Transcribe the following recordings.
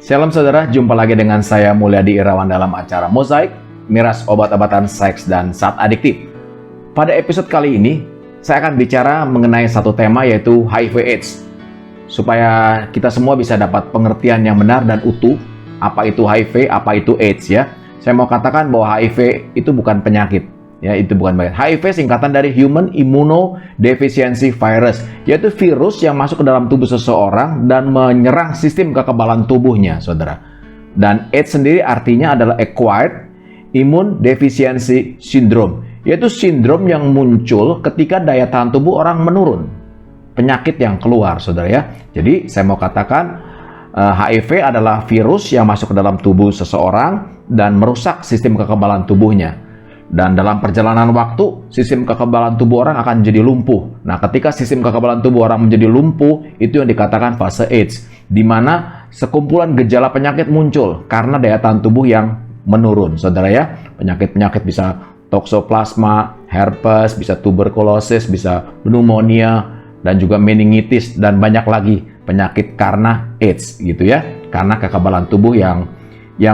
Shalom saudara, jumpa lagi dengan saya Mulyadi Irawan dalam acara Mozaik, Miras Obat-obatan Seks dan Zat Adiktif. Pada episode kali ini, saya akan bicara mengenai satu tema yaitu HIV/AIDS. Supaya kita semua bisa dapat pengertian yang benar dan utuh, apa itu HIV, apa itu AIDS ya. Saya mau katakan bahwa HIV itu bukan penyakit. Ya, itu bukan penyakit. HIV singkatan dari Human Immunodeficiency Virus, yaitu virus yang masuk ke dalam tubuh seseorang dan menyerang sistem kekebalan tubuhnya, saudara. Dan AIDS sendiri artinya adalah Acquired Immune Deficiency Syndrome, yaitu sindrom yang muncul ketika daya tahan tubuh orang menurun. Penyakit yang keluar, saudara ya. Jadi, saya mau katakan HIV adalah virus yang masuk ke dalam tubuh seseorang dan merusak sistem kekebalan tubuhnya. Dan dalam perjalanan waktu, sistem kekebalan tubuh orang akan menjadi lumpuh. Nah, ketika sistem kekebalan tubuh orang menjadi lumpuh, itu yang dikatakan fase AIDS, di mana sekumpulan gejala penyakit muncul karena daya tahan tubuh yang menurun, saudara ya. Penyakit-penyakit bisa toksoplasma, herpes, bisa tuberkulosis, bisa pneumonia, dan juga meningitis, dan banyak lagi penyakit karena AIDS, gitu ya. Karena kekebalan tubuh yang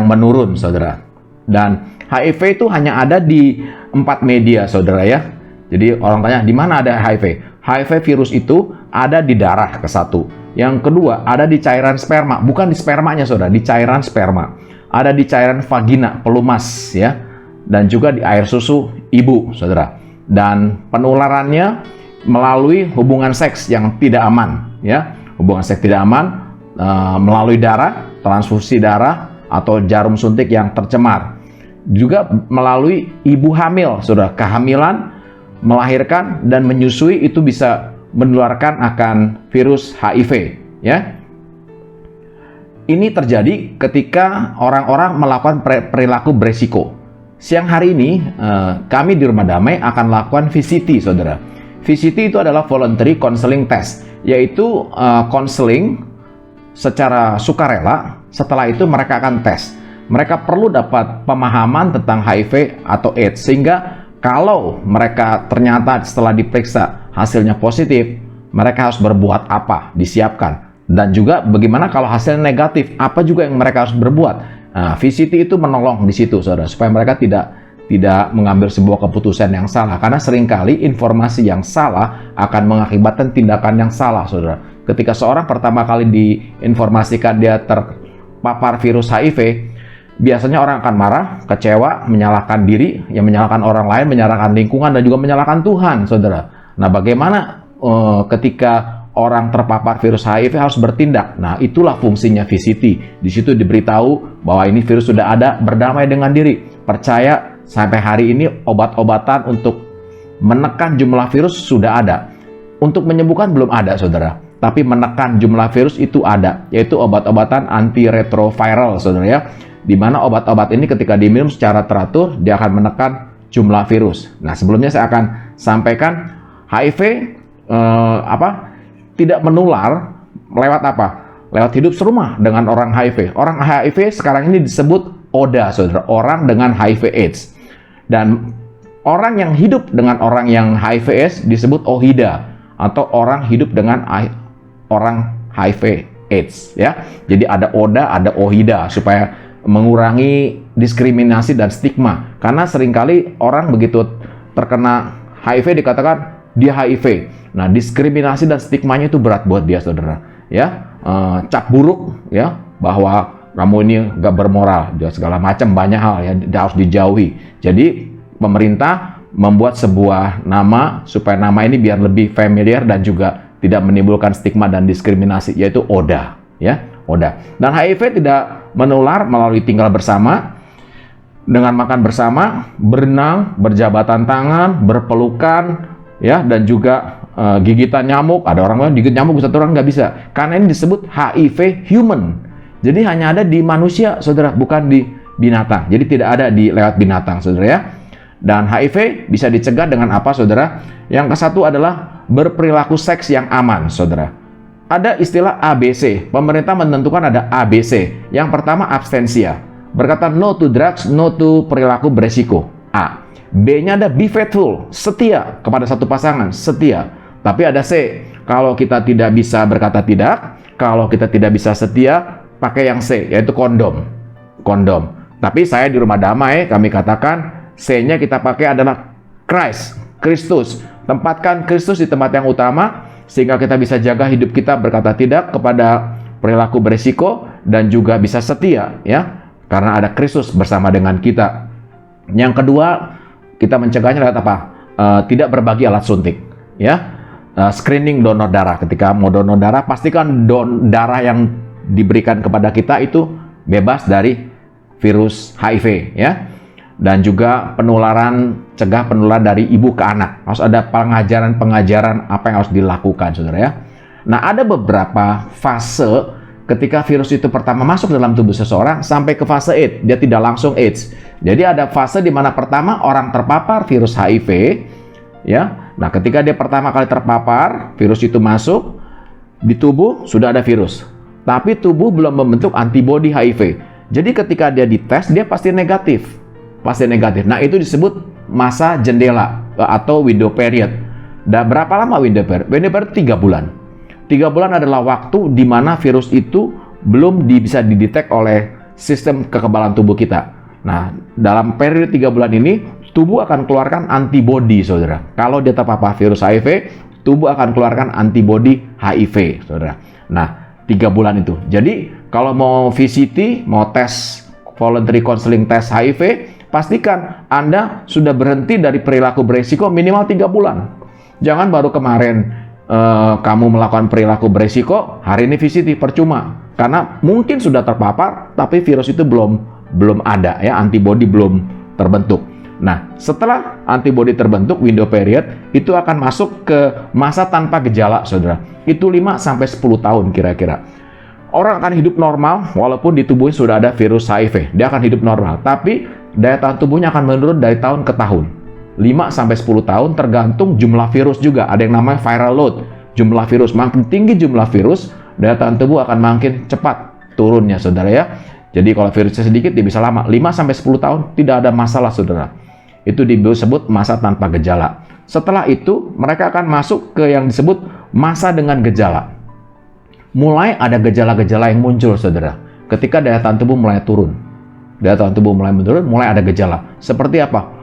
menurun, saudara. Dan HIV itu hanya ada di 4 media, saudara ya. Jadi orang tanya, di mana ada HIV? HIV virus itu ada di darah, ke satu. Yang kedua, ada di cairan sperma. Bukan di spermanya, saudara, di cairan sperma. Ada di cairan vagina, pelumas ya. Dan juga di air susu ibu, saudara. Dan penularannya melalui hubungan seks yang tidak aman ya. Hubungan seks tidak aman melalui darah, transfusi darah, atau jarum suntik yang tercemar. Juga melalui ibu hamil, saudara. Kehamilan, melahirkan, dan menyusui itu bisa menularkan akan virus HIV ya. Ini terjadi ketika orang-orang melakukan perilaku beresiko. Siang hari ini kami di Rumah Damai akan melakukan VCT, saudara. VCT itu adalah Voluntary Counseling Test, yaitu konseling secara sukarela. Setelah itu mereka akan tes. Mereka perlu dapat pemahaman tentang HIV atau AIDS, sehingga kalau mereka ternyata setelah diperiksa hasilnya positif, mereka harus berbuat apa, disiapkan. Dan juga bagaimana kalau hasilnya negatif, apa juga yang mereka harus berbuat. Nah, VCT itu menolong di situ, saudara, supaya mereka tidak mengambil sebuah keputusan yang salah. Karena seringkali informasi yang salah akan mengakibatkan tindakan yang salah, saudara. Ketika seorang pertama kali diinformasikan dia terpapar virus HIV, biasanya orang akan marah, kecewa, menyalahkan diri, yang menyalahkan orang lain, menyalahkan lingkungan, dan juga menyalahkan Tuhan, saudara. Nah, bagaimana ketika orang terpapar virus HIV harus bertindak? Nah, itulah fungsinya VCT. Di situ diberitahu bahwa ini virus sudah ada, berdamai dengan diri. Percaya, sampai hari ini obat-obatan untuk menekan jumlah virus sudah ada. Untuk menyembuhkan belum ada, saudara. Tapi menekan jumlah virus itu ada, yaitu obat-obatan antiretroviral, saudara ya. Di mana obat-obat ini ketika diminum secara teratur, dia akan menekan jumlah virus. Nah, sebelumnya saya akan sampaikan HIV tidak menular lewat apa? Lewat hidup serumah dengan orang HIV. Orang HIV sekarang ini disebut ODA, saudara, orang dengan HIV/AIDS. Dan orang yang hidup dengan orang yang HIV/AIDS disebut OHIDA, atau orang hidup dengan orang HIV/AIDS ya. Jadi ada ODA, ada OHIDA, supaya mengurangi diskriminasi dan stigma. Karena seringkali orang begitu terkena HIV dikatakan dia HIV. Nah, diskriminasi dan stigmanya itu berat buat dia, saudara ya. Cap buruk ya, bahwa kamu ini gak bermoral, segala macam, banyak hal ya, harus dijauhi. Jadi pemerintah membuat sebuah nama supaya nama ini biar lebih familiar dan juga tidak menimbulkan stigma dan diskriminasi, yaitu ODA ya. ODA. Dan HIV tidak menular melalui tinggal bersama, dengan makan bersama, berenang, berjabatan tangan, berpelukan ya, dan juga gigitan nyamuk. Ada orang yang gigit nyamuk, satu orang nggak bisa, karena ini disebut HIV human. Jadi hanya ada di manusia, saudara, bukan di binatang. Jadi tidak ada lewat binatang, saudara ya. Dan HIV bisa dicegah dengan apa, saudara? Yang kesatu adalah berperilaku seks yang aman, saudara. Ada istilah ABC. Pemerintah menentukan ada ABC. Yang pertama, abstensia. Berkata no to drugs, no to perilaku beresiko. A. B-nya ada be faithful, setia kepada satu pasangan, setia. Tapi ada C. Kalau kita tidak bisa berkata tidak, kalau kita tidak bisa setia, pakai yang C, yaitu kondom. Kondom. Tapi saya di Rumah Damai, kami katakan C-nya kita pakai adalah Christ, Kristus. Tempatkan Kristus di tempat yang utama, sehingga kita bisa jaga hidup kita berkata tidak kepada perilaku berisiko, dan juga bisa setia, ya, karena ada Kristus bersama dengan kita. Yang kedua, kita mencegahnya lewat apa? Tidak berbagi alat suntik, ya. Screening donor darah. Ketika mau donor darah, pastikan darah yang diberikan kepada kita itu bebas dari virus HIV, ya. Dan juga cegah penularan dari ibu ke anak. Harus ada pengajaran apa yang harus dilakukan, saudara, ya. Nah, ada beberapa fase ketika virus itu pertama masuk dalam tubuh seseorang sampai ke fase AIDS. Dia tidak langsung AIDS. Jadi ada fase di mana pertama orang terpapar virus HIV, ya. Nah, ketika dia pertama kali terpapar, virus itu masuk di tubuh, sudah ada virus. Tapi tubuh belum membentuk antibodi HIV. Jadi ketika dia dites, dia pasti negatif. Pasti negatif. Nah, itu disebut masa jendela atau window period. Dan berapa lama window period? Window period 3 bulan. 3 bulan adalah waktu di mana virus itu belum bisa didetek oleh sistem kekebalan tubuh kita. Nah, dalam periode 3 bulan ini, tubuh akan keluarkan antibodi, saudara. Kalau dia terpapar virus HIV, tubuh akan keluarkan antibodi HIV, saudara. Nah, 3 bulan itu. Jadi, kalau mau VCT, mau tes voluntary counseling test HIV, pastikan Anda sudah berhenti dari perilaku beresiko minimal 3 bulan. Jangan baru kemarin kamu melakukan perilaku beresiko, hari ini VCT, percuma. Karena mungkin sudah terpapar, tapi virus itu belum ada, ya, antibodi belum terbentuk. Nah, setelah antibodi terbentuk, window period, itu akan masuk ke masa tanpa gejala, saudara. Itu 5-10 tahun kira-kira. Orang akan hidup normal, walaupun di tubuhnya sudah ada virus HIV. Dia akan hidup normal, tapi daya tahan tubuhnya akan menurun dari tahun ke tahun. 5-10 tahun tergantung jumlah virus juga. Ada yang namanya viral load, jumlah virus. Makin tinggi jumlah virus, daya tahan tubuh akan makin cepat turunnya, saudara, ya. Jadi kalau virusnya sedikit, dia bisa lama. 5-10 tahun tidak ada masalah, saudara. Itu disebut masa tanpa gejala. Setelah itu, mereka akan masuk ke yang disebut masa dengan gejala. Mulai ada gejala-gejala yang muncul, saudara. Ketika daya tahan tubuh mulai turun. Daya tahan tubuh mulai menurun, mulai ada gejala. Seperti apa?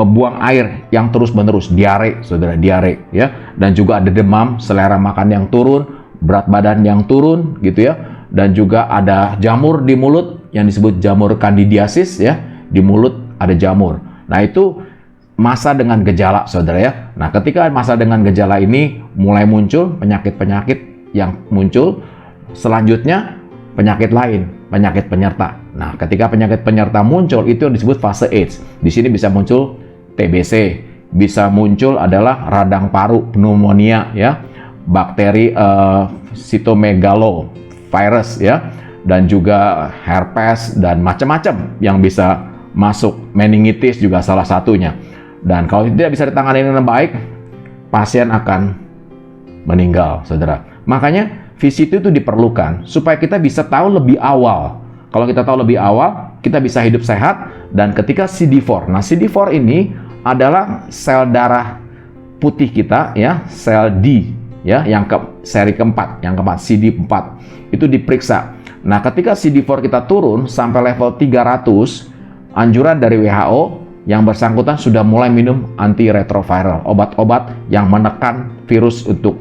Buang air yang terus-menerus, diare, saudara, diare, ya. Dan juga ada demam, selera makan yang turun, berat badan yang turun, gitu, ya. Dan juga ada jamur di mulut yang disebut jamur kandidiasis, ya. Di mulut ada jamur. Nah, itu masa dengan gejala, saudara, ya. Nah, ketika masa dengan gejala ini mulai muncul penyakit-penyakit yang muncul, selanjutnya penyakit lain, penyakit penyerta. Nah, ketika penyakit penyerta muncul, itu yang disebut fase AIDS. Di sini bisa muncul TBC, bisa muncul adalah radang paru, pneumonia, ya, bakteri cytomegalovirus, ya, dan juga herpes dan macam-macam yang bisa masuk. Meningitis juga salah satunya. Dan kalau tidak bisa ditangani dengan baik, pasien akan meninggal, saudara. Makanya VCT itu diperlukan supaya kita bisa tahu lebih awal. Kalau kita tahu lebih awal, kita bisa hidup sehat. Dan ketika CD4, nah CD4 ini adalah sel darah putih kita, ya, sel D, ya, yang seri keempat, yang keempat, CD4 itu diperiksa. Nah, ketika CD4 kita turun sampai level 300, anjuran dari WHO yang bersangkutan sudah mulai minum antiretroviral, obat-obat yang menekan virus untuk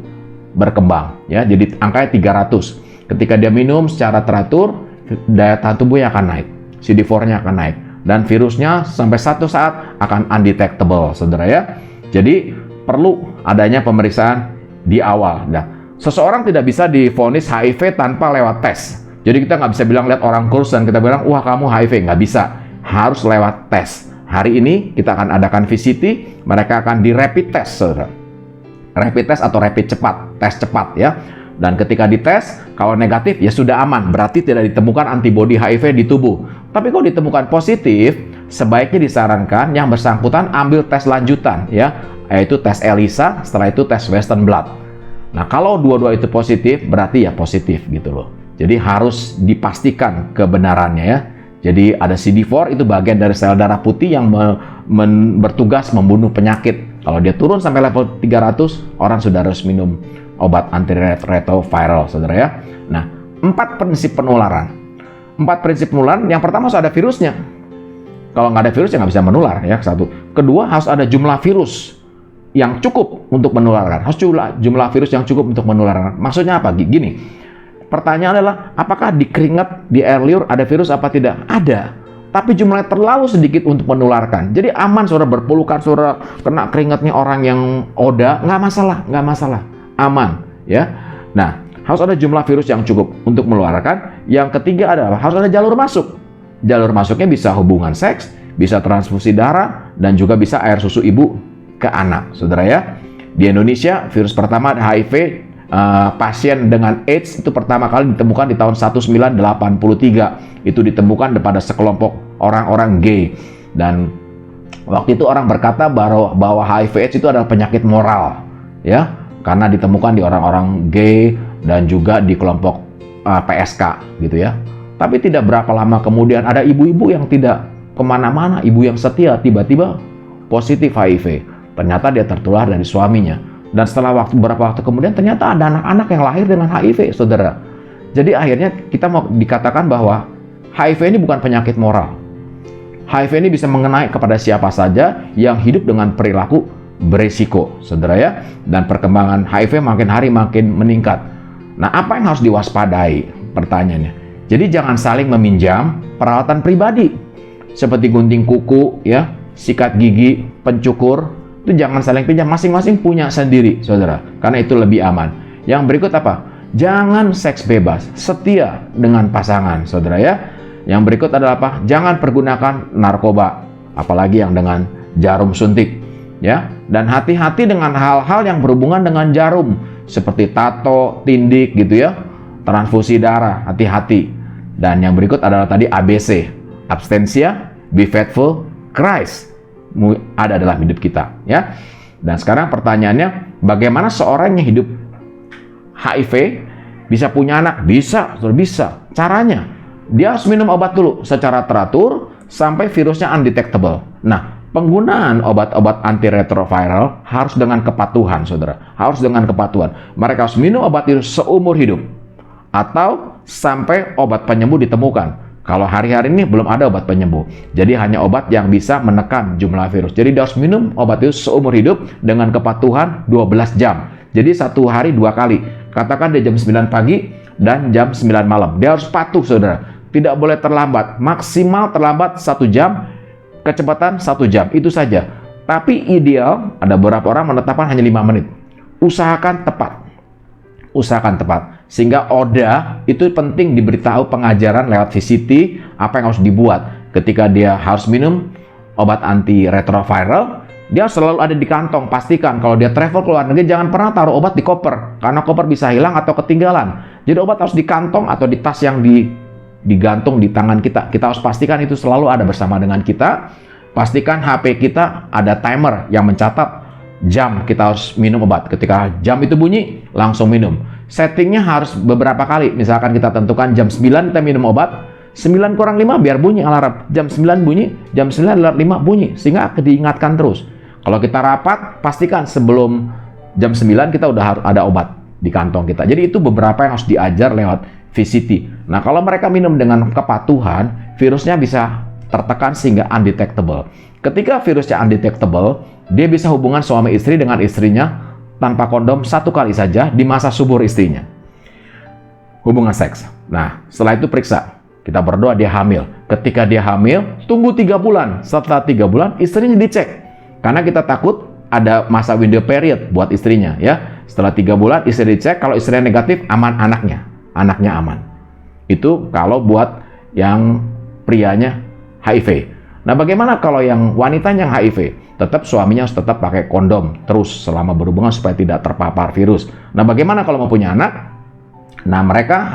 berkembang, ya. Jadi angkanya 300. Ketika dia minum secara teratur, daya tahan tubuhnya akan naik, CD4-nya akan naik, dan virusnya sampai satu saat akan undetectable, saudara, ya. Jadi perlu adanya pemeriksaan di awal. Nah, seseorang tidak bisa divonis HIV tanpa lewat tes. Jadi kita nggak bisa bilang lihat orang kurus dan kita bilang, wah kamu HIV, nggak bisa. Harus lewat tes. Hari ini kita akan adakan VCT, mereka akan di rapid test, saudara. Rapid test atau rapid cepat, tes cepat, ya. Dan ketika dites, kalau negatif ya sudah aman, berarti tidak ditemukan antibodi HIV di tubuh. Tapi kalau ditemukan positif, sebaiknya disarankan yang bersangkutan ambil tes lanjutan, ya, yaitu tes ELISA, setelah itu tes Western blot. Nah, kalau dua-dua itu positif, berarti ya positif gitu loh. Jadi harus dipastikan kebenarannya, ya. Jadi ada CD4, itu bagian dari sel darah putih yang bertugas membunuh penyakit. Kalau dia turun sampai level 300, orang sudah harus minum obat antiretroviral, saudara, ya. Nah, 4 prinsip penularan. 4 prinsip penularan, yang pertama harus ada virusnya. Kalau nggak ada virus ya nggak bisa menular ya, satu. Kedua, harus ada jumlah virus yang cukup untuk menularkan. Harus jumlah virus yang cukup untuk menularkan. Maksudnya apa? Gini, pertanyaan adalah apakah di keringat, di air liur ada virus apa tidak? Ada, tapi jumlahnya terlalu sedikit untuk menularkan. Jadi aman saudara, berpelukan saudara, kena keringatnya orang yang oda, nggak masalah, aman ya. Nah, harus ada jumlah virus yang cukup untuk menularkan. Yang ketiga adalah harus ada jalur masuk. Jalur masuknya bisa hubungan seks, bisa transfusi darah, dan juga bisa air susu ibu ke anak, saudara ya. Di Indonesia, virus pertama HIV pasien dengan AIDS itu pertama kali ditemukan di tahun 1983. Itu ditemukan pada sekelompok orang-orang gay. Dan waktu itu orang berkata bahwa HIV/AIDS itu adalah penyakit moral, ya, karena ditemukan di orang-orang gay dan juga di kelompok PSK, gitu ya. Tapi tidak berapa lama kemudian ada ibu-ibu yang tidak kemana-mana, ibu yang setia, tiba-tiba positif HIV. Ternyata dia tertular dari suaminya. Dan setelah beberapa waktu kemudian ternyata ada anak-anak yang lahir dengan HIV, saudara. Jadi akhirnya kita mau dikatakan bahwa HIV ini bukan penyakit moral. HIV ini bisa mengenai kepada siapa saja yang hidup dengan perilaku beresiko, saudara ya. Dan perkembangan HIV makin hari makin meningkat. Nah, apa yang harus diwaspadai? Pertanyaannya. Jadi jangan saling meminjam peralatan pribadi seperti gunting kuku, ya, sikat gigi, pencukur. Itu jangan saling pinjam, masing-masing punya sendiri, saudara. Karena itu lebih aman. Yang berikut apa? Jangan seks bebas, setia dengan pasangan, saudara ya. Yang berikut adalah apa? Jangan pergunakan narkoba, apalagi yang dengan jarum suntik, ya. Dan hati-hati dengan hal-hal yang berhubungan dengan jarum, seperti tato, tindik, gitu ya. Transfusi darah, hati-hati. Dan yang berikut adalah tadi ABC, abstensia, be faithful, Christ ada dalam hidup kita, ya. Dan sekarang pertanyaannya, bagaimana seorang yang hidup HIV bisa punya anak? Bisa. Caranya, dia harus minum obat dulu secara teratur sampai virusnya undetectable. Nah, penggunaan obat-obat antiretroviral harus dengan kepatuhan, saudara. Harus dengan kepatuhan. Mereka harus minum obat itu seumur hidup atau sampai obat penyembuh ditemukan. Kalau hari-hari ini belum ada obat penyembuh. Jadi hanya obat yang bisa menekan jumlah virus. Jadi dia harus minum obat itu seumur hidup dengan kepatuhan 12 jam. Jadi satu hari 2 kali. Katakan dia jam 9 pagi dan jam 9 malam. Dia harus patuh, saudara. Tidak boleh terlambat. Maksimal terlambat 1 jam, kecepatan 1 jam. Itu saja. Tapi ideal, ada beberapa orang menetapkan hanya 5 menit. Usahakan tepat. Sehingga ODA itu penting diberitahu pengajaran lewat VCT apa yang harus dibuat. Ketika dia harus minum obat antiretroviral, dia selalu ada di kantong. Pastikan kalau dia travel ke luar negeri jangan pernah taruh obat di koper, karena koper bisa hilang atau ketinggalan. Jadi obat harus di kantong atau di tas yang digantung di tangan kita. Kita harus pastikan itu selalu ada bersama dengan kita. Pastikan HP kita ada timer yang mencatat jam kita harus minum obat. Ketika jam itu bunyi, langsung minum. Settingnya harus beberapa kali. Misalkan kita tentukan jam 9 kita minum obat, 9 kurang 5 biar bunyi alarm. Jam 9 bunyi, jam 9 lewat 5 bunyi. Sehingga diingatkan terus. Kalau kita rapat, pastikan sebelum jam 9 kita udah harus ada obat di kantong kita. Jadi itu beberapa yang harus diajar lewat VCT. Nah, kalau mereka minum dengan kepatuhan, virusnya bisa tertekan sehingga undetectable. Ketika virusnya undetectable, dia bisa hubungan suami istri dengan istrinya tanpa kondom 1 kali saja di masa subur istrinya. Hubungan seks. Nah, setelah itu periksa. Kita berdoa dia hamil. Ketika dia hamil, tunggu 3 bulan. Setelah 3 bulan, istrinya dicek. Karena kita takut ada masa window period buat istrinya, ya. Setelah 3 bulan, istri dicek. Kalau istrinya negatif, aman anaknya. Anaknya aman. Itu kalau buat yang prianya HIV. Nah, bagaimana kalau yang wanitanya yang HIV? Tetap suaminya harus tetap pakai kondom terus selama berhubungan supaya tidak terpapar virus. Nah, bagaimana kalau mau punya anak? Nah, mereka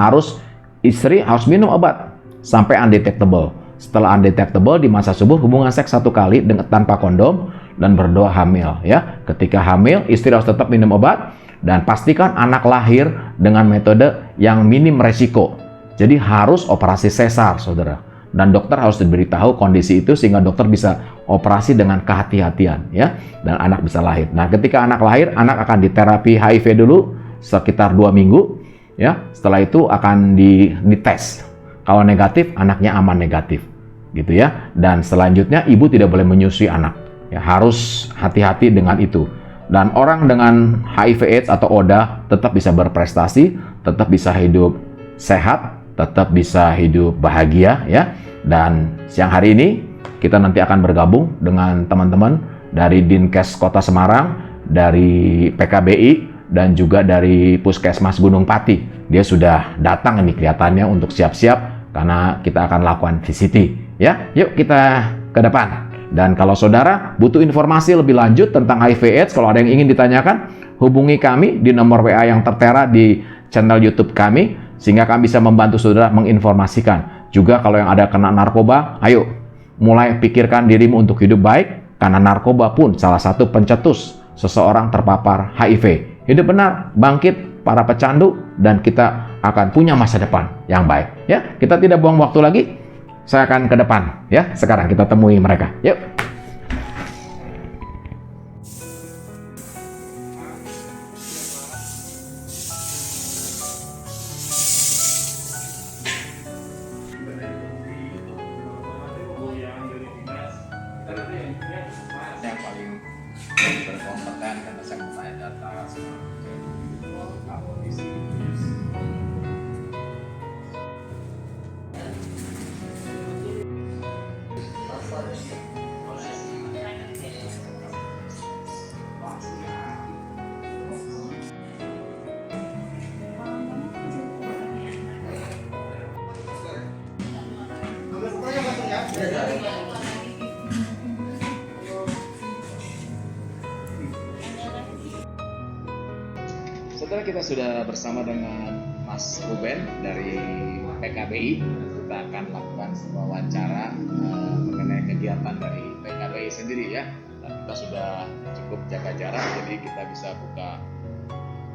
istri harus minum obat sampai undetectable. Setelah undetectable di masa subur hubungan seks 1 kali tanpa kondom dan berdoa hamil, ya. Ketika hamil, istri harus tetap minum obat dan pastikan anak lahir dengan metode yang minim resiko. Jadi harus operasi sesar, saudara. Dan dokter harus diberitahu kondisi itu sehingga dokter bisa operasi dengan kehati-hatian, ya, dan anak bisa lahir. Nah, ketika anak lahir, anak akan diterapi HIV dulu sekitar 2 minggu, ya. Setelah itu akan dites. Kalau negatif, anaknya aman negatif, gitu ya. Dan selanjutnya ibu tidak boleh menyusui anak. Ya, harus hati-hati dengan itu. Dan orang dengan HIV/AIDS atau ODA tetap bisa berprestasi, tetap bisa hidup sehat, tetap bisa hidup bahagia, ya. Dan siang hari ini kita nanti akan bergabung dengan teman-teman dari Dinkes Kota Semarang, dari PKBI, dan juga dari Puskesmas Gunung Pati. Dia sudah datang ini kelihatannya untuk siap-siap karena kita akan lakukan VCT. Ya, yuk kita ke depan. Dan kalau saudara butuh informasi lebih lanjut tentang HIV/AIDS, kalau ada yang ingin ditanyakan, hubungi kami di nomor WA yang tertera di channel YouTube kami, sehingga kami bisa membantu saudara menginformasikan. Juga kalau yang ada kena narkoba, ayo mulai pikirkan dirimu untuk hidup baik, karena narkoba pun salah satu pencetus seseorang terpapar HIV. Hidup benar, bangkit para pecandu, dan kita akan punya masa depan yang baik. Ya, kita tidak buang waktu lagi. Saya akan ke depan. Ya, sekarang kita temui mereka. Yuk. Yang paling berkompeten karena saya mempunyai data kondisi. Setelah kita sudah bersama dengan Mas Ruben dari PKBI, kita akan lakukan wawancara mengenai kegiatan dari PKBI sendiri ya. Dan kita sudah cukup jaga jarak, jadi kita bisa buka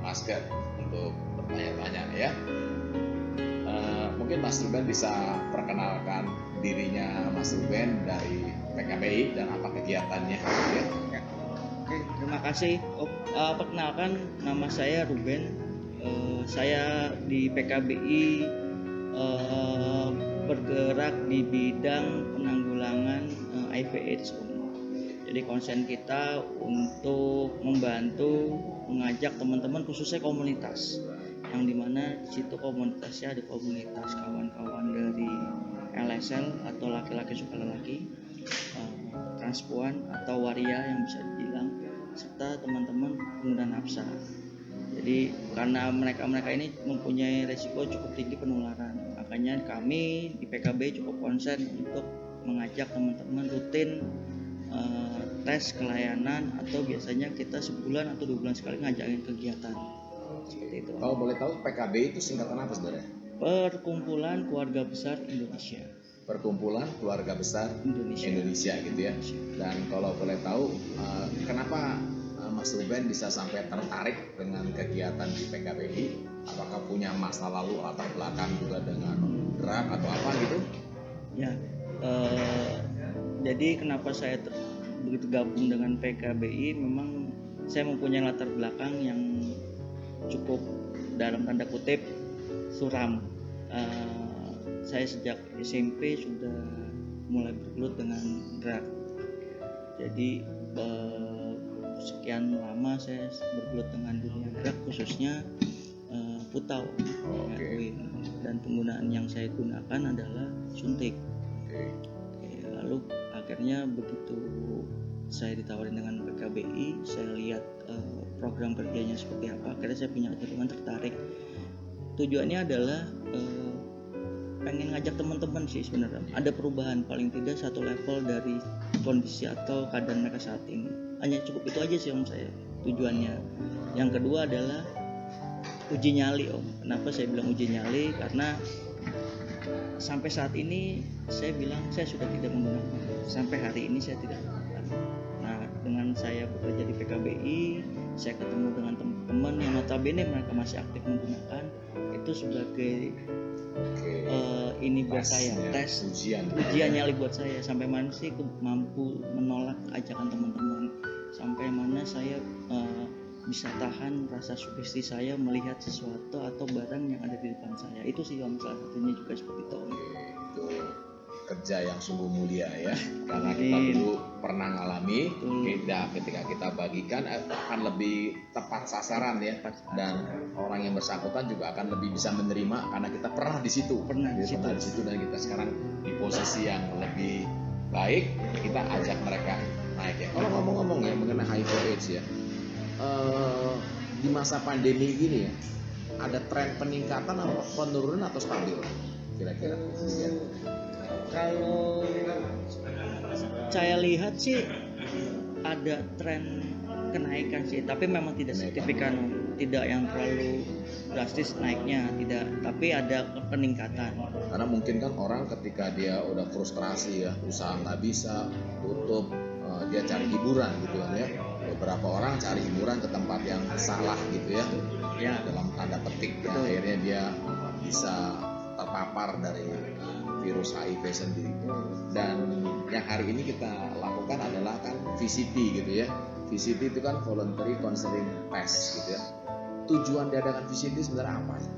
masker untuk bertanya-tanya ya. Mungkin Mas Ruben bisa perkenalkan dirinya Mas Ruben dari PKBI dan apa kegiatannya ya. Oke, terima kasih. Perkenalkan, nama saya Ruben. Saya di PKBI bergerak di bidang penanggulangan HIV/AIDS. Jadi konsen kita untuk membantu mengajak teman-teman, khususnya komunitas, yang dimana di situ komunitasnya ada komunitas kawan-kawan dari LSL atau laki-laki suka lelaki, transpuan atau waria yang bisa dibilang, serta teman-teman pengguna nafsa. Jadi karena mereka ini mempunyai resiko cukup tinggi penularan, makanya kami di PKB cukup konsen untuk mengajak teman-teman rutin tes kelayanan, atau biasanya kita sebulan atau 2 bulan sekali ngajakin kegiatan seperti itu. Kalau boleh tahu PKB itu singkatan apa saudara? Perkumpulan Keluarga Besar Indonesia. Perkumpulan Keluarga Besar Indonesia gitu ya. Dan kalau boleh tahu, kenapa Mas Ruben bisa sampai tertarik dengan kegiatan di PKBI? Apakah punya masa lalu latar belakang juga dengan drug atau apa gitu? Ya, jadi kenapa saya begitu gabung dengan PKBI, memang saya mempunyai latar belakang yang cukup dalam tanda kutip suram. Saya sejak SMP sudah mulai bergelut dengan drug. Jadi sekian lama saya bergelut dengan dunia drug, khususnya putau, heroin, dan penggunaan yang saya gunakan adalah suntik. Lalu akhirnya begitu saya ditawarin dengan PKBI, saya lihat program kerjanya seperti apa, akhirnya saya punya kecenderungan tertarik. Tujuannya adalah pengen ngajak teman-teman sih sebenarnya, ada perubahan paling tidak satu level dari kondisi atau keadaan mereka saat ini. Hanya cukup itu aja sih Om, saya tujuannya. Yang kedua adalah uji nyali Om. Kenapa saya bilang uji nyali? Karena sampai saat ini saya bilang saya sudah tidak menggunakan, sampai hari ini saya tidak menggunakan. Nah, dengan saya bekerja di PKBI, saya ketemu dengan teman-teman yang notabene mereka masih aktif menggunakan, itu sebagai ini buat saya, tes ujian nyali buat saya, sampai mana sih mampu menolak ajakan teman-teman, sampai mana saya bisa tahan rasa sugesti saya melihat sesuatu atau barang yang ada di depan saya. Itu sih Om, salah satunya juga seperti itu Om. Itu kerja yang sungguh mulia ya, karena kita dulu pernah ngalami, ketika kita bagikan akan lebih tepat sasaran ya, dan orang yang bersangkutan juga akan lebih bisa menerima karena kita pernah di situ, di situ, dan kita sekarang di posisi yang lebih baik, kita ajak mereka naik ya. Kalau ngomong-ngomong ya mengenai HIV/AIDS ya, di masa pandemi gini ya, ada tren peningkatan atau penurunan atau stabil kira-kira? Kalau saya lihat sih ada tren kenaikan sih, tapi memang tidak signifikan, tidak yang terlalu drastis naiknya, tidak, tapi ada peningkatan. Karena mungkin kan orang ketika dia udah frustrasi ya, usaha nggak bisa, tutup, dia cari hiburan gitu kan ya. Beberapa orang cari hiburan ke tempat yang salah gitu ya, dalam tanda petik ya, akhirnya dia bisa terpapar dari virus HIV sendiri. Dan yang hari ini kita lakukan adalah kan VCT gitu ya. VCT itu kan voluntary counseling test gitu ya. Tujuan diadakan VCT sebenarnya apa sih?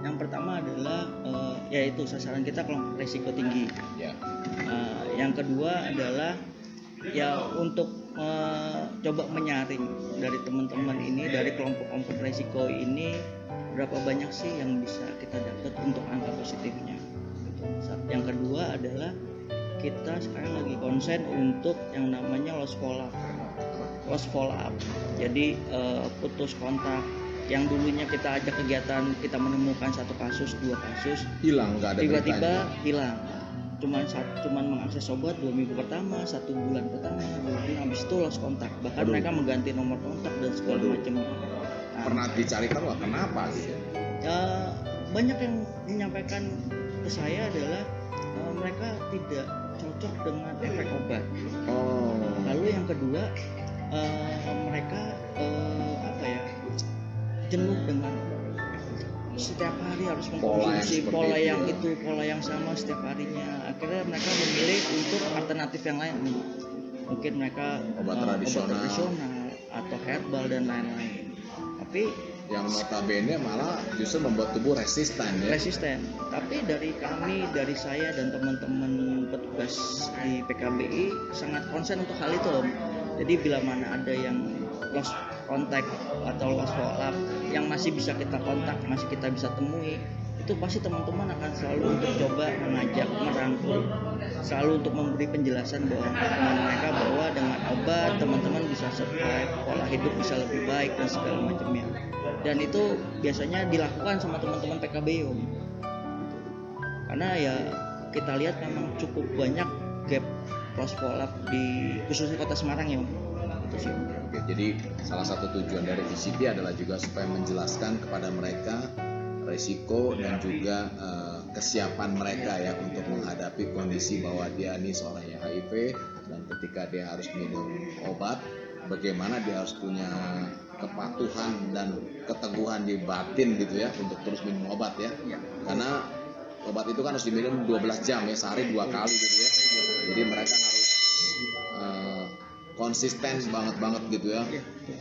Yang pertama adalah yaitu sasaran kita kelompok risiko tinggi. Ya. Yang kedua adalah ya untuk coba menyaring dari teman-teman ini, dari kelompok-kelompok risiko ini, berapa banyak sih yang bisa kita dapat untuk angka positifnya. Yang kedua adalah kita sekarang lagi konsen untuk yang namanya lost follow up. Jadi putus kontak. Yang dulunya kita ajak kegiatan, kita menemukan 1 kasus, 2 kasus, hilang, nggak ada tiba-tiba beritanya. hilang. Cuman mengakses obat 2 minggu pertama, 1 bulan pertama, habis itu lost kontak. Bahkan mereka mengganti nomor kontak dan segala macam. Pernah dicarikan wah kenapa gitu? Banyak yang menyampaikan ke saya adalah mereka tidak cocok dengan efek obat. Lalu yang kedua, mereka jenuh dengan setiap hari harus mengkonsumsi pola yang sama setiap harinya. Akhirnya mereka memilih untuk alternatif yang lain. Mungkin mereka obat tradisional atau herbal dan lain-lain. Tapi yang notabene malah justru membuat tubuh resisten. Tapi dari saya dan teman-teman petugas di PKBI sangat konsen untuk hal itu Om. Jadi bila mana ada yang lost contact atau lost follow up yang masih bisa kita kontak, masih kita bisa temui, itu pasti teman-teman akan selalu untuk coba mengajak, merangkul, selalu untuk memberi penjelasan bahwa mereka bahwa dengan obat teman-teman bisa survive, pola hidup bisa lebih baik dan segala macamnya. Dan itu biasanya dilakukan sama teman-teman PKBI Om. Karena ya kita lihat memang cukup banyak gap lost follow up di khususnya Kota Semarang ya Om. Itu sih. Oke, jadi salah satu tujuan dari VCT adalah juga supaya menjelaskan kepada mereka resiko dan juga kesiapan mereka ya untuk menghadapi kondisi bahwa dia ini seorang yang HIV, dan ketika dia harus minum obat, bagaimana dia harus punya kepatuhan dan keteguhan di batin gitu ya untuk terus minum obat ya. Karena obat itu kan harus diminum 12 jam ya, sehari 2 kali gitu ya. Jadi mereka harus konsisten banget gitu ya.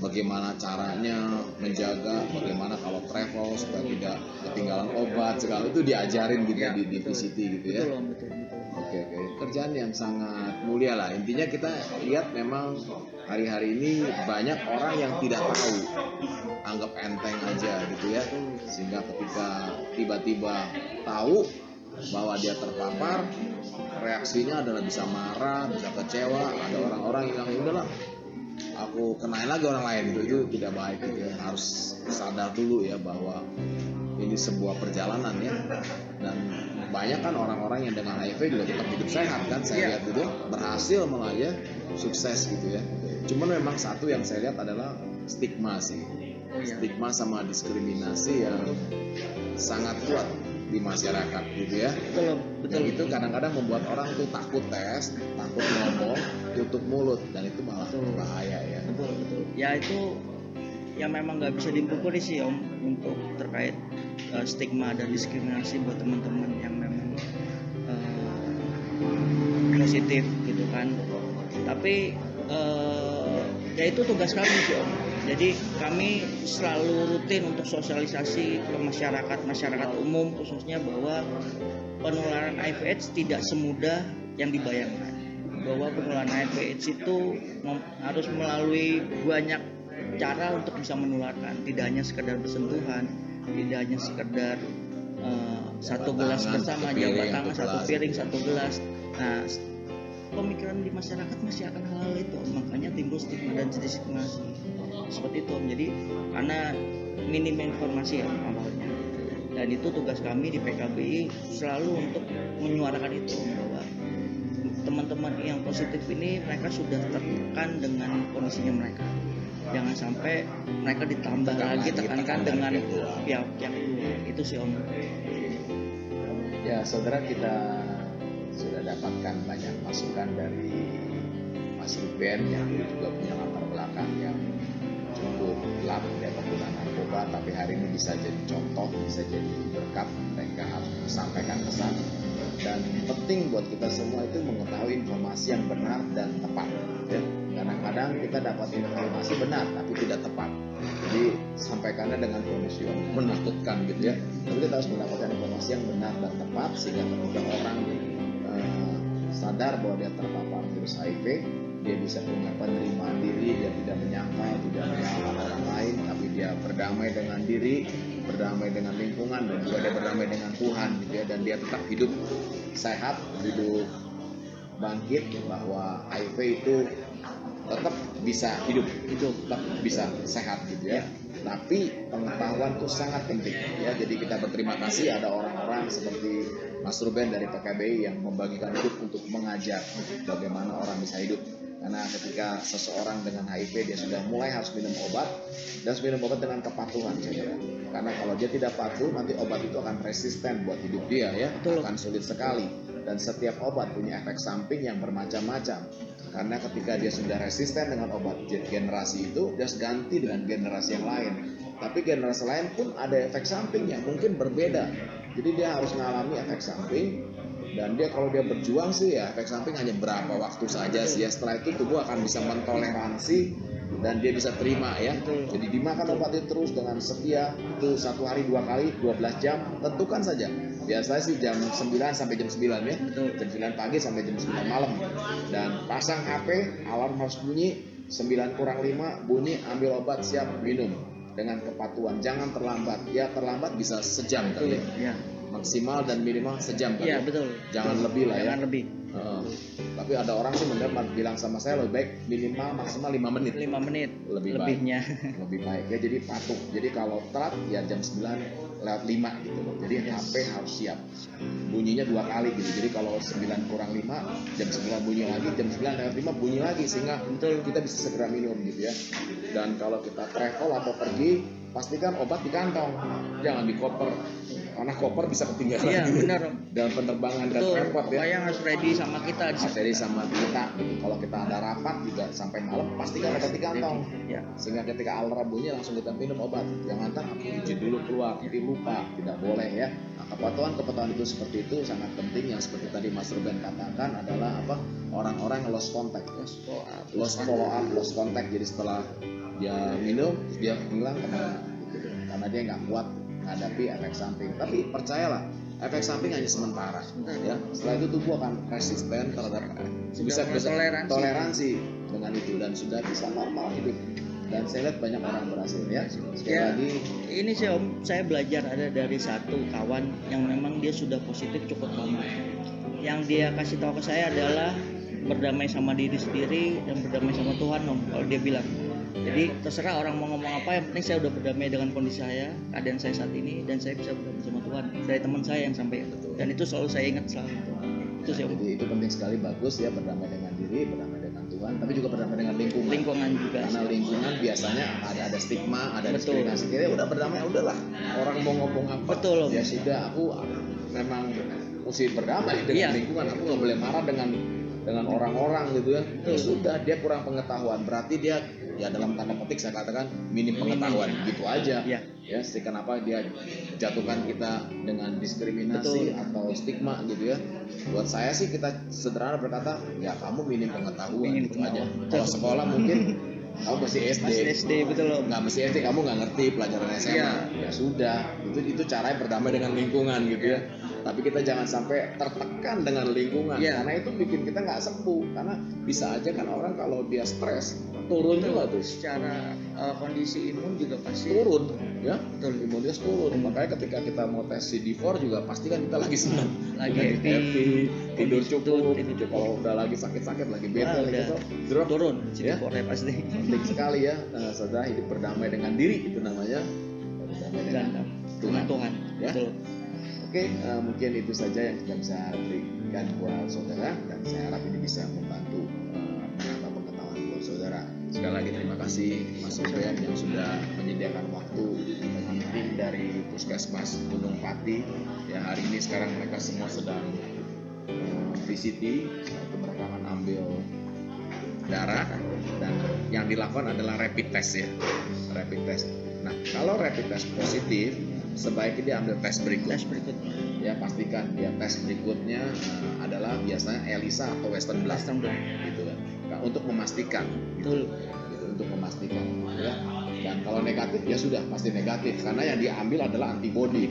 Bagaimana caranya menjaga, bagaimana kalau travel supaya tidak ketinggalan obat, segala itu diajarin gitu di VCT gitu ya. Betul. Oke. Kerjaan yang sangat mulia lah. Intinya kita lihat memang hari-hari ini banyak orang yang tidak tahu, anggap enteng aja gitu ya. Sehingga ketika tiba-tiba tahu bahwa dia terpapar, reaksinya adalah bisa marah, bisa kecewa. Ada orang-orang yang udahlah, aku kenain lagi orang lain gitu. Itu tidak baik gitu ya. Harus sadar dulu ya bahwa ini sebuah perjalanan ya. Dan banyak kan orang-orang yang dengan HIV juga tetap hidup sehat kan, saya lihat itu berhasil malah ya, sukses gitu ya. Cuman memang satu yang saya lihat adalah stigma sih. Stigma sama diskriminasi yang sangat kuat di masyarakat gitu ya. Betul. Itu kadang-kadang membuat orang tuh takut tes, takut ngomong, tutup mulut, dan itu malah bahaya ya. Betul. Ya itu yang memang nggak bisa dipungkiri sih Om, untuk terkait stigma dan diskriminasi buat teman-teman yang memang positif gitu kan. Tapi ya itu tugas kami sih Om. Jadi kami selalu rutin untuk sosialisasi ke masyarakat umum khususnya bahwa penularan HIV/AIDS tidak semudah yang dibayangkan. Bahwa penularan HIV/AIDS itu harus melalui banyak cara untuk bisa menularkan. Tidak hanya sekedar bersentuhan, tidak hanya sekedar satu gelas bersama, jabat tangan, satu piring, satu gelas. Nah, pemikiran di masyarakat masih akan hal itu, makanya timbul stigma dan diskriminasi seperti itu. Jadi karena minim informasi ya awalnya, dan itu tugas kami di PKBI selalu untuk menyuarakan itu, bahwa teman-teman yang positif ini mereka sudah tertekan dengan kondisinya mereka. Jangan sampai mereka ditambah lagi tekankan dengan pihak-pihak luar. Itu sih Om. Ya, saudara, kita sudah dapatkan banyak masukan dari Mas Ruben yang juga punya latar belakang yang cukup gelap ya penggunaan narkoba, tapi hari ini bisa jadi contoh, bisa jadi berkat mereka harus menyampaikan pesan. Dan penting buat kita semua itu mengetahui informasi yang benar dan tepat ya. Kadang-kadang kita dapat informasi benar tapi tidak tepat, jadi sampaikannya dengan kondisi yang menakutkan gitu ya. Tapi kita harus mendapatkan informasi yang benar dan tepat sehingga ketika orang sadar bahwa dia terpapar virus HIV, dia bisa punya penerimaan diri, dia tidak menyangkal, tidak menyalahkan orang lain, tapi dia berdamai dengan diri, berdamai dengan lingkungan, dan juga dia berdamai dengan Tuhan gitu ya. Dan dia tetap hidup sehat, hidup bangkit, bahwa HIV itu tetap bisa hidup, itu tetap bisa sehat gitu ya. Tapi pengetahuan itu sangat penting ya. Jadi kita berterima kasih ada orang-orang seperti Mas Ruben dari PKBI yang membagikan hidup untuk mengajar bagaimana orang bisa hidup. Karena ketika seseorang dengan HIV dia sudah mulai harus minum obat, dan harus minum obat dengan kepatuhan saudara. Karena kalau dia tidak patuh, nanti obat itu akan resisten buat hidup dia ya. Betul. Akan sulit sekali. Dan setiap obat punya efek samping yang bermacam-macam. Karena ketika dia sudah resisten dengan obat generasi itu, dia harus ganti dengan generasi yang lain. Tapi generasi lain pun ada efek samping yang mungkin berbeda. Jadi dia harus mengalami efek samping. Dan dia kalau dia berjuang sih ya efek samping hanya berapa waktu saja sih ya. Setelah itu tubuh akan bisa mentoleransi dan dia bisa terima ya. Jadi dimakan obat itu terus dengan setia, itu 1 hari 2 kali 12 jam, tentukan saja. Biasanya sih jam 9 sampai jam 9 ya. Jam 9 pagi sampai jam 9 malam. Dan pasang HP, alarm harus bunyi, 9 kurang 5 bunyi, ambil obat, siap minum dengan kepatuhan. Jangan terlambat. Ya terlambat bisa sejam kali ya. Maksimal dan minimal sejam kan? Iya betul. Jangan lebih lah ya. Jangan lebih. Tapi ada orang sih bilang sama saya lebih baik minimal maksimal 5 menit. 5 menit. Lebihnya. Lebih baik ya. Jadi patuh. Jadi kalau telat ya jam 9 lewat 5 gitu loh. Jadi HP harus siap. Bunyinya 2 kali gitu. Jadi kalau 9 kurang 5 jam 9 bunyi lagi, jam 9 lewat 5 bunyi lagi sehingga betul kita bisa segera minum gitu ya. Dan kalau kita travel atau pergi, pastikan obat di kantong, jangan di koper. Karena koper bisa ketinggalan. Iya benar. Dalam penerbangan dan repot ya. Yang harus ready sama kita. Harus ready sama kita. Kalau kita ada rapat juga sampai malam pastikan obat di kantong. Ya. Sehingga ketika alarm bunyi langsung kita minum obat. Jangan izin dulu keluar, jadi lupa. Tidak boleh ya. Nah, kepatuhan itu seperti itu sangat penting. Yang seperti tadi Mas Ruben katakan adalah apa? Orang-orang yang lost contact. Lost follow up, lost contact. Jadi setelah dia minum, dia hilang karena dia nggak kuat menghadapi efek samping. Tapi percayalah, efek samping hanya sementara ya. Setelah itu tubuh akan resisten terhadap bisa toleransi dengan itu dan sudah bisa normal hidup. Dan saya lihat banyak orang berhasil ya. Sekali lagi ini sih Om, saya belajar ada dari satu kawan yang memang dia sudah positif cukup lama. Yang dia kasih tahu ke saya adalah berdamai sama diri sendiri dan berdamai sama Tuhan Om, kalau dia bilang. Jadi terserah orang mau ngomong apa, yang penting saya udah berdamai dengan kondisi saya, keadaan saya saat ini, dan saya bisa berdamai sama Tuhan. Dari teman saya yang sampaikan itu, dan itu selalu saya ingat selalu. Itu sih. Jadi itu penting sekali, bagus ya, berdamai dengan diri, berdamai dengan Tuhan, tapi juga berdamai dengan lingkungan. Lingkungan juga. Karena lingkungan biasanya ada stigma, ada diskriminasi. Kita udah berdamai, udahlah. Orang mau ngomong apa? Betul. Ya sudah, aku memang mesti berdamai dengan lingkungan. Aku nggak boleh marah dengan orang-orang gitu ya. Ya sudah, dia kurang pengetahuan, berarti dia ya dalam tanda petik saya katakan minim pengetahuan gitu aja ya sih. Kenapa dia jatuhkan kita dengan diskriminasi atau stigma gitu ya. Buat saya sih kita sederhana berkata ya kamu minim pengetahuan gitu aja. Kalau sekolah mungkin kamu masih SD. Masih SD, betul Om. Nggak mesti SD, kamu nggak ngerti pelajaran SMA. Iya. Ya sudah, itu caranya berdamai dengan lingkungan gitu ya. Tapi kita jangan sampai tertekan dengan lingkungan, Iya. karena itu bikin kita nggak sembuh. Karena bisa aja kan orang kalau dia stres turun juga tuh, Secara kondisi imun juga pasti turun, ya. betul. Imunitas turun. Makanya ketika kita mau tes CD4 juga pasti kan kita lagi senang, Lagi happy, tidur kondisi cukup. tidur Kalau udah lagi sakit-sakit, lagi bete, udah gitu, drop. turun Ya. CD4 pasti. Penting sekali ya, saudara, hidup berdamai dengan diri, itu namanya berdamai dengan Dan Tuhan. Tuhan. Ya. Betul. Oke, mungkin itu saja yang kita bisa berikan buat saudara, dan saya harap ini bisa membantu menambah pengetahuan buat saudara. Sekali lagi terima kasih Mas Ruben yang sudah menyediakan waktu bagi tim dari Puskesmas Gunung Pati. Ya, hari ini sekarang mereka semua sedang VCT, itu mereka akan ambil darah, dan yang dilakukan adalah rapid test ya, rapid test. Nah, kalau rapid test positif, sebaiknya dia ambil tes berikutnya. Tes berikutnya. Ya, pastikan dia tes berikutnya adalah biasanya ELISA atau Western blot Western blot. gitu kan. Nah, untuk memastikan Betul. gitu, untuk memastikan ya. Dan kalau negatif ya sudah pasti negatif, karena yang diambil adalah antibody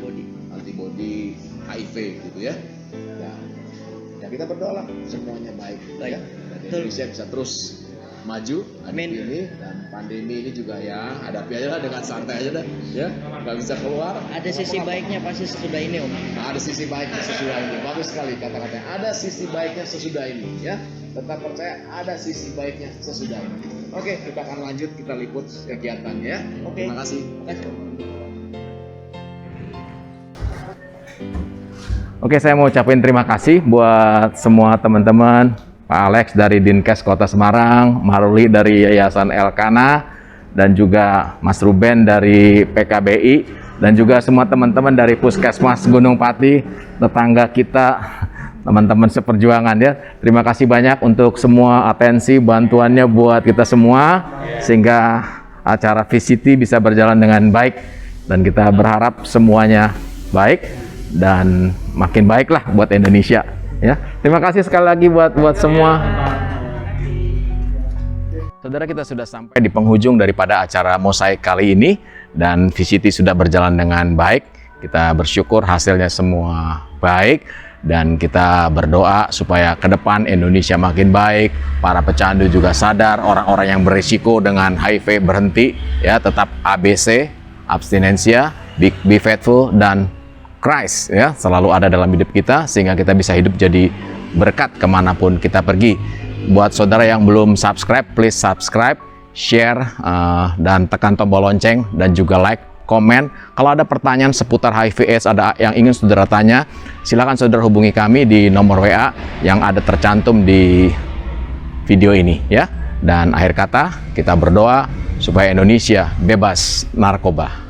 HIV gitu ya. Ya kita berdoa lah semuanya baik. Baik. Ya. Dan Betul. Indonesia bisa terus maju Amin. hadapi ini, dan pandemi ini juga ya hadapi aja lah dengan santai aja dah ya, nggak bisa keluar. Ada sisi baiknya pasti sesudah ini Om. Nah, ada sisi baiknya sesudah ini. Bagus sekali kata-katanya. Ada sisi baiknya sesudah ini ya. Tetap percaya ada sisi baiknya sesudah ini. Oke, kita akan lanjut, kita liput kegiatannya ya. Oke. Terima kasih. Makasih Om. Oke, saya mau ucapin terima kasih buat semua teman-teman, Pak Alex dari Dinkes Kota Semarang, Maruli dari Yayasan Elkana, dan juga Mas Ruben dari PKBI, dan juga semua teman-teman dari Puskesmas Gunung Pati, tetangga kita, teman-teman seperjuangan ya. Terima kasih banyak untuk semua atensi, bantuannya buat kita semua, sehingga acara VCT bisa berjalan dengan baik, dan kita berharap semuanya baik dan makin baiklah buat Indonesia ya. Terima kasih sekali lagi buat semua. Saudara, kita sudah sampai di penghujung daripada acara Mosaik kali ini, dan VCT sudah berjalan dengan baik. Kita bersyukur hasilnya semua baik, dan kita berdoa supaya ke depan Indonesia makin baik, para pecandu juga sadar, orang-orang yang berisiko dengan HIV berhenti ya, tetap ABC, abstinensia, be faithful, dan Christ ya selalu ada dalam hidup kita, sehingga kita bisa hidup jadi berkat kemanapun kita pergi. Buat saudara yang belum subscribe, please subscribe, share, dan tekan tombol lonceng, dan juga like, komen. Kalau ada pertanyaan seputar HIV/AIDS, ada yang ingin saudara tanya, silakan saudara hubungi kami di nomor WA yang ada tercantum di video ini ya. Dan akhir kata, kita berdoa supaya Indonesia bebas narkoba.